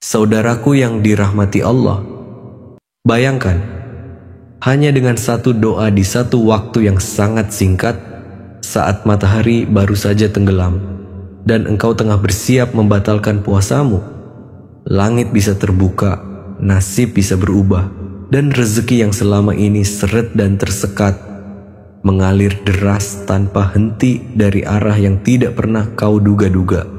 Saudaraku yang dirahmati Allah, bayangkan, hanya dengan satu doa di satu waktu yang sangat singkat, saat matahari baru saja tenggelam, dan engkau tengah bersiap membatalkan puasamu, langit bisa terbuka, nasib bisa berubah, dan rezeki yang selama ini seret dan tersekat, mengalir deras tanpa henti dari arah yang tidak pernah kau duga-duga.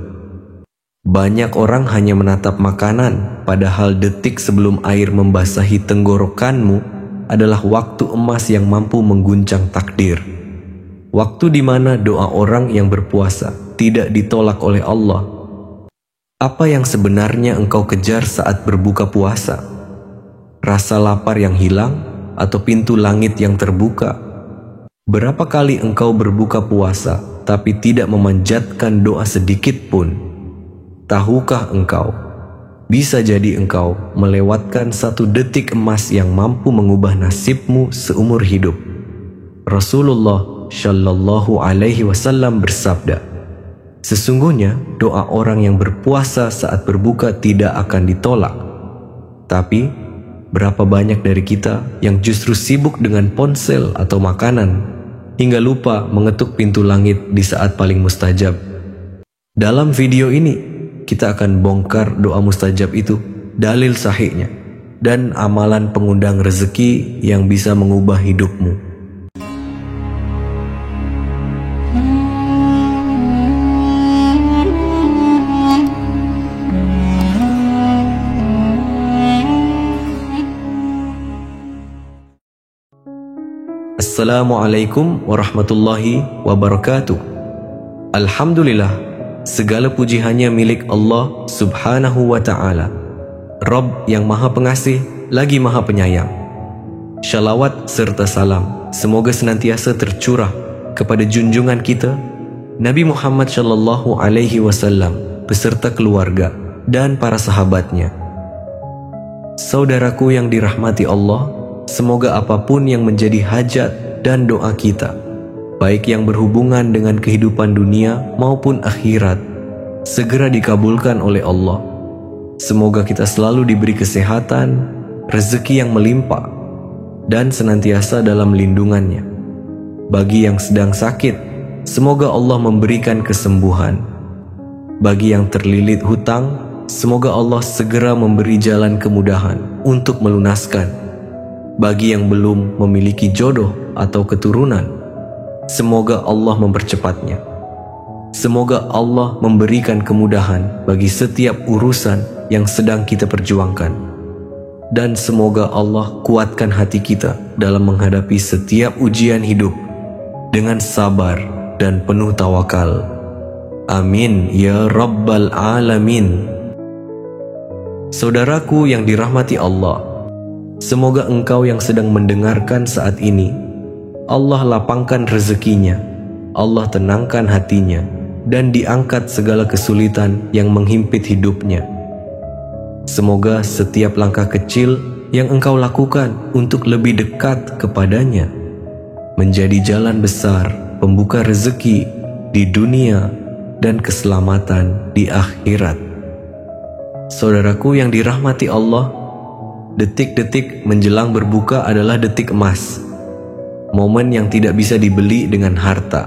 Banyak orang hanya menatap makanan, padahal detik sebelum air membasahi tenggorokanmu adalah waktu emas yang mampu mengguncang takdir. Waktu di mana doa orang yang berpuasa tidak ditolak oleh Allah. Apa yang sebenarnya engkau kejar saat berbuka puasa? Rasa lapar yang hilang atau pintu langit yang terbuka? Berapa kali engkau berbuka puasa tapi tidak memanjatkan doa sedikit pun? Tahukah engkau, bisa jadi engkau melewatkan satu detik emas yang mampu mengubah nasibmu seumur hidup. Rasulullah Shallallahu Alaihi Wasallam bersabda, sesungguhnya doa orang yang berpuasa saat berbuka tidak akan ditolak. Tapi, berapa banyak dari kita yang justru sibuk dengan ponsel atau makanan, hingga lupa mengetuk pintu langit di saat paling mustajab. Dalam video ini, kita akan bongkar doa mustajab itu, dalil sahihnya, dan amalan pengundang rezeki yang bisa mengubah hidupmu. Assalamualaikum warahmatullahi wabarakatuh. Alhamdulillah, segala puji hanya milik Allah subhanahu wa ta'ala, Rabb yang maha pengasih lagi maha penyayang. Shalawat serta salam semoga senantiasa tercurah kepada junjungan kita Nabi Muhammad Shallallahu Alaihi Wasallam beserta keluarga dan para sahabatnya. Saudaraku yang dirahmati Allah, semoga apapun yang menjadi hajat dan doa kita, baik yang berhubungan dengan kehidupan dunia maupun akhirat, segera dikabulkan oleh Allah. Semoga kita selalu diberi kesehatan, rezeki yang melimpah, dan senantiasa dalam lindungannya. Bagi yang sedang sakit, semoga Allah memberikan kesembuhan. Bagi yang terlilit hutang, semoga Allah segera memberi jalan kemudahan untuk melunaskan. Bagi yang belum memiliki jodoh atau keturunan, semoga Allah mempercepatnya. Semoga Allah memberikan kemudahan bagi setiap urusan yang sedang kita perjuangkan. Dan semoga Allah kuatkan hati kita dalam menghadapi setiap ujian hidup dengan sabar dan penuh tawakal. Amin ya Rabbal Alamin. Saudaraku yang dirahmati Allah, semoga engkau yang sedang mendengarkan saat ini, Allah lapangkan rezekinya, Allah tenangkan hatinya, dan diangkat segala kesulitan yang menghimpit hidupnya. Semoga setiap langkah kecil yang engkau lakukan untuk lebih dekat kepadanya menjadi jalan besar pembuka rezeki di dunia dan keselamatan di akhirat. Saudaraku yang dirahmati Allah, detik-detik menjelang berbuka adalah detik emas. Momen yang tidak bisa dibeli dengan harta.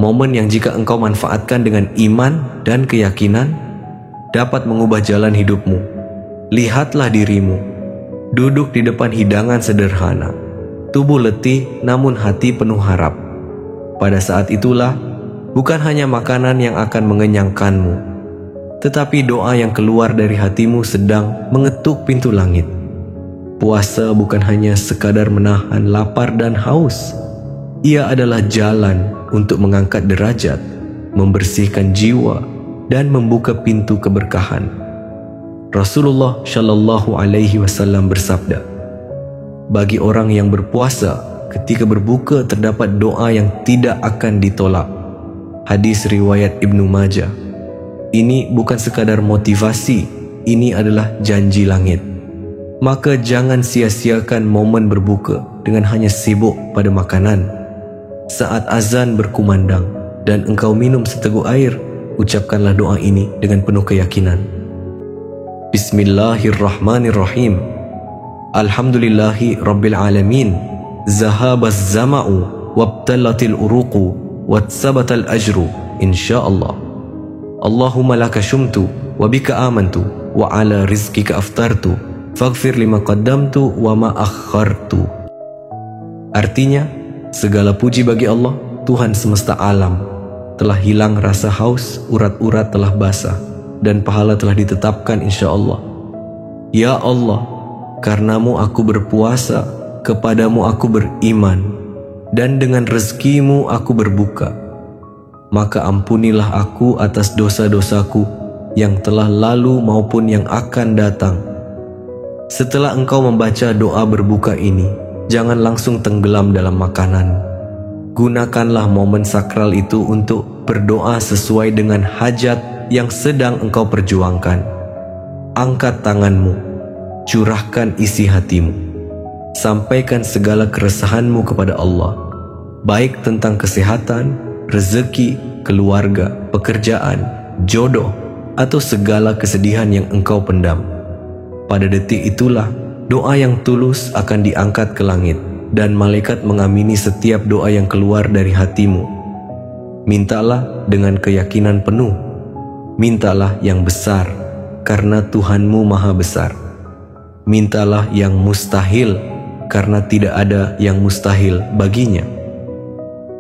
Momen yang jika engkau manfaatkan dengan iman dan keyakinan, dapat mengubah jalan hidupmu. Lihatlah dirimu, duduk di depan hidangan sederhana. Tubuh letih namun hati penuh harap. Pada saat itulah, bukan hanya makanan yang akan mengenyangkanmu, tetapi doa yang keluar dari hatimu sedang mengetuk pintu langit. Puasa bukan hanya sekadar menahan lapar dan haus. Ia adalah jalan untuk mengangkat derajat, membersihkan jiwa, dan membuka pintu keberkahan. Rasulullah Shallallahu Alaihi Wasallam bersabda, bagi orang yang berpuasa, ketika berbuka terdapat doa yang tidak akan ditolak. Hadis riwayat Ibnu Majah. Ini bukan sekadar motivasi, ini adalah janji langit. Maka jangan sia-siakan momen berbuka dengan hanya sibuk pada makanan. Saat azan berkumandang dan engkau minum seteguk air, ucapkanlah doa ini dengan penuh keyakinan. Bismillahirrahmanirrahim. Alhamdulillahi rabbil alamin. Zahabaz zama'u wabtalatil uruqu watsabatal ajru insyaallah. Allahumma laka syumtu wa bika amantu wa ala rizkika aftartu faghfir lima qaddamtu wa ma akhartu. Artinya, segala puji bagi Allah, Tuhan semesta alam. Telah hilang rasa haus, urat-urat telah basah, dan pahala telah ditetapkan insyaallah. Ya Allah, karenamu aku berpuasa, kepadamu aku beriman, dan dengan rezekimu aku berbuka. Maka ampunilah aku atas dosa-dosaku yang telah lalu maupun yang akan datang. Setelah engkau membaca doa berbuka ini, jangan langsung tenggelam dalam makanan. Gunakanlah momen sakral itu untuk berdoa sesuai dengan hajat yang sedang engkau perjuangkan. Angkat tanganmu, curahkan isi hatimu, sampaikan segala keresahanmu kepada Allah, baik tentang kesehatan, rezeki, keluarga, pekerjaan, jodoh, atau segala kesedihan yang engkau pendam. Pada detik itulah doa yang tulus akan diangkat ke langit, dan malaikat mengamini setiap doa yang keluar dari hatimu. Mintalah dengan keyakinan penuh. Mintalah yang besar, karena Tuhanmu maha besar. Mintalah yang mustahil, karena tidak ada yang mustahil baginya.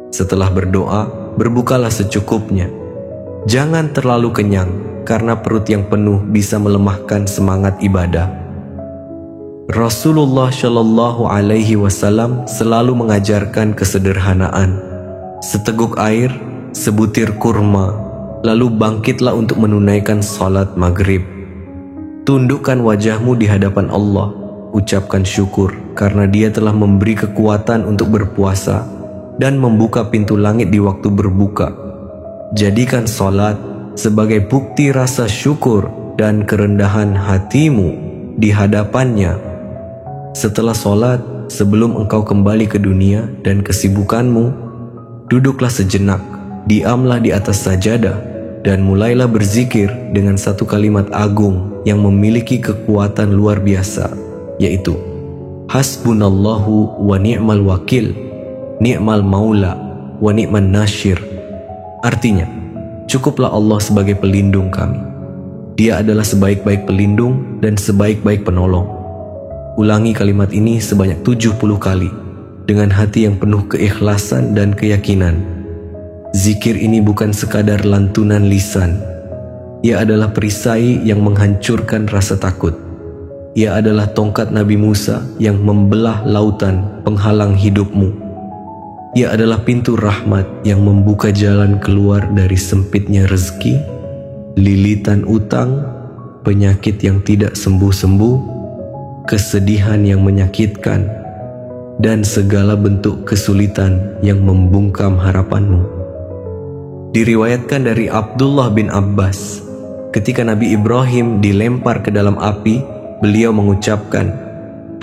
Setelah berdoa, berbukalah secukupnya. Jangan terlalu kenyang, karena perut yang penuh bisa melemahkan semangat ibadah. Rasulullah Shallallahu Alaihi Wasallam selalu mengajarkan kesederhanaan. Seteguk air, sebutir kurma, lalu bangkitlah untuk menunaikan salat maghrib. Tundukkan wajahmu di hadapan Allah, ucapkan syukur karena Dia telah memberi kekuatan untuk berpuasa dan membuka pintu langit di waktu berbuka. Jadikan salat sebagai bukti rasa syukur dan kerendahan hatimu di hadapannya. Setelah salat, sebelum engkau kembali ke dunia dan kesibukanmu, duduklah sejenak, diamlah di atas sajadah, dan mulailah berzikir dengan satu kalimat agung yang memiliki kekuatan luar biasa, yaitu Hasbunallahu wa ni'mal wakil, ni'mal maula wa ni'man nasyir. Artinya, cukuplah Allah sebagai pelindung kami. Dia adalah sebaik-baik pelindung dan sebaik-baik penolong. Ulangi kalimat ini sebanyak 70 kali dengan hati yang penuh keikhlasan dan keyakinan. Zikir ini bukan sekadar lantunan lisan. Ia adalah perisai yang menghancurkan rasa takut. Ia adalah tongkat Nabi Musa yang membelah lautan penghalang hidupmu. Ia adalah pintu rahmat yang membuka jalan keluar dari sempitnya rezeki, lilitan utang, penyakit yang tidak sembuh-sembuh, kesedihan yang menyakitkan, dan segala bentuk kesulitan yang membungkam harapanmu. Diriwayatkan dari Abdullah bin Abbas, ketika Nabi Ibrahim dilempar ke dalam api, beliau mengucapkan,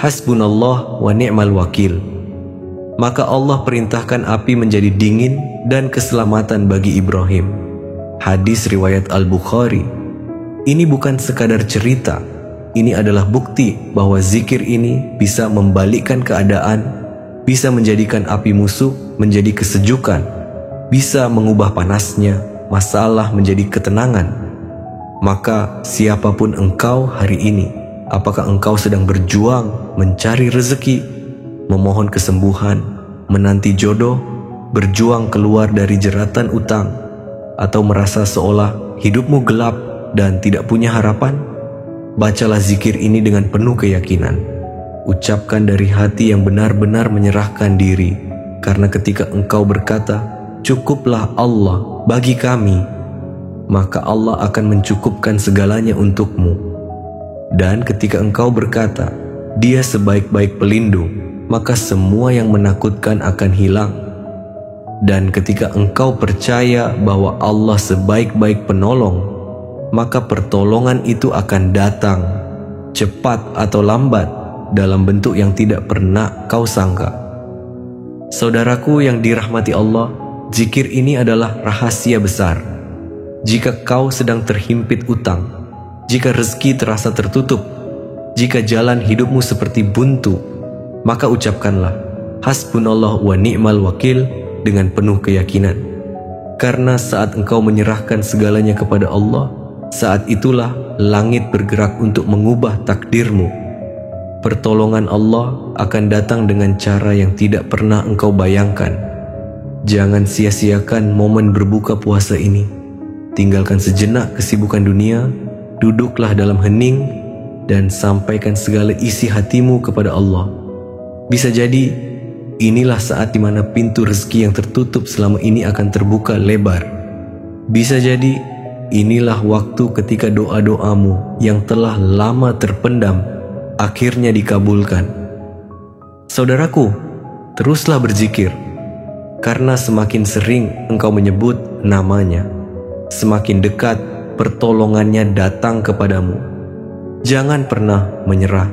Hasbunallah wa ni'mal wakil. Maka Allah perintahkan api menjadi dingin dan keselamatan bagi Ibrahim. Hadis riwayat Al-Bukhari. Ini bukan sekadar cerita. Ini adalah bukti bahwa zikir ini bisa membalikkan keadaan, bisa menjadikan api musuh menjadi kesejukan, bisa mengubah panasnya masalah menjadi ketenangan. Maka siapapun engkau hari ini, apakah engkau sedang berjuang mencari rezeki, memohon kesembuhan, menanti jodoh, berjuang keluar dari jeratan utang, atau merasa seolah hidupmu gelap dan tidak punya harapan? Bacalah zikir ini dengan penuh keyakinan. Ucapkan dari hati yang benar-benar menyerahkan diri, karena ketika engkau berkata, cukuplah Allah bagi kami, maka Allah akan mencukupkan segalanya untukmu. Dan ketika engkau berkata, Dia sebaik-baik pelindung, maka semua yang menakutkan akan hilang. Dan ketika engkau percaya bahwa Allah sebaik-baik penolong, maka pertolongan itu akan datang, cepat atau lambat, dalam bentuk yang tidak pernah kau sangka. Saudaraku yang dirahmati Allah, zikir ini adalah rahasia besar. Jika kau sedang terhimpit utang, Jika rezeki terasa tertutup, jika jalan hidupmu seperti buntu, maka ucapkanlah hasbunallah wa ni'mal wakil dengan penuh keyakinan. Karena saat engkau menyerahkan segalanya kepada Allah, saat itulah langit bergerak untuk mengubah takdirmu. Pertolongan Allah akan datang dengan cara yang tidak pernah engkau bayangkan. Jangan sia-siakan momen berbuka puasa ini. Tinggalkan sejenak kesibukan dunia, duduklah dalam hening, dan sampaikan segala isi hatimu kepada Allah. Bisa jadi, inilah saat di mana pintu rezeki yang tertutup selama ini akan terbuka lebar. Bisa jadi, inilah waktu ketika doa-doamu yang telah lama terpendam akhirnya dikabulkan. Saudaraku, teruslah berzikir, karena semakin sering engkau menyebut namanya, semakin dekat pertolongannya datang kepadamu. Jangan pernah menyerah.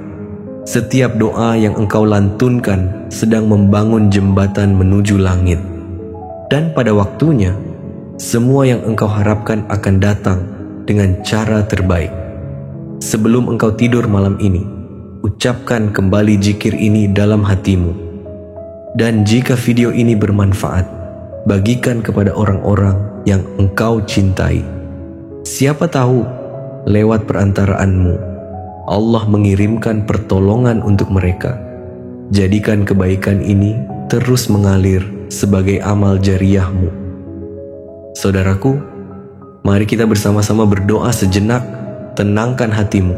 Setiap doa yang engkau lantunkan sedang membangun jembatan menuju langit. Dan pada waktunya, semua yang engkau harapkan akan datang dengan cara terbaik. Sebelum engkau tidur malam ini, ucapkan kembali zikir ini dalam hatimu. Dan jika video ini bermanfaat, bagikan kepada orang-orang yang engkau cintai. Siapa tahu, lewat perantaraanmu, Allah mengirimkan pertolongan untuk mereka. Jadikan kebaikan ini terus mengalir sebagai amal jariyahmu. Saudaraku, mari kita bersama-sama berdoa sejenak. Tenangkan hatimu,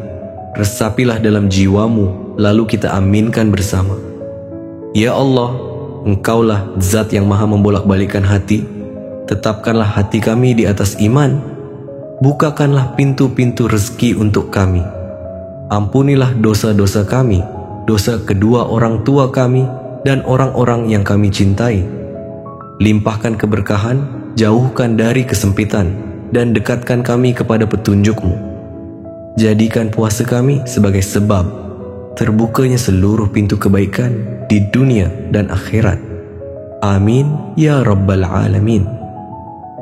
resapilah dalam jiwamu, lalu kita aminkan bersama. Ya Allah, Engkaulah zat yang maha membolak-balikan hati. Tetapkanlah hati kami di atas iman. Bukakanlah pintu-pintu rezeki untuk kami. Ampunilah dosa-dosa kami, dosa kedua orang tua kami, dan orang-orang yang kami cintai. Limpahkan keberkahan, jauhkan dari kesempitan, dan dekatkan kami kepada petunjuk-Mu. Jadikan puasa kami sebagai sebab terbukanya seluruh pintu kebaikan di dunia dan akhirat. Amin ya Rabbal Alamin.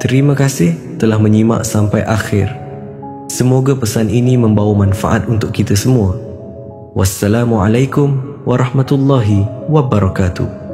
Terima kasih telah menyimak sampai akhir. Semoga pesan ini membawa manfaat untuk kita semua. Wassalamualaikum warahmatullahi wabarakatuh.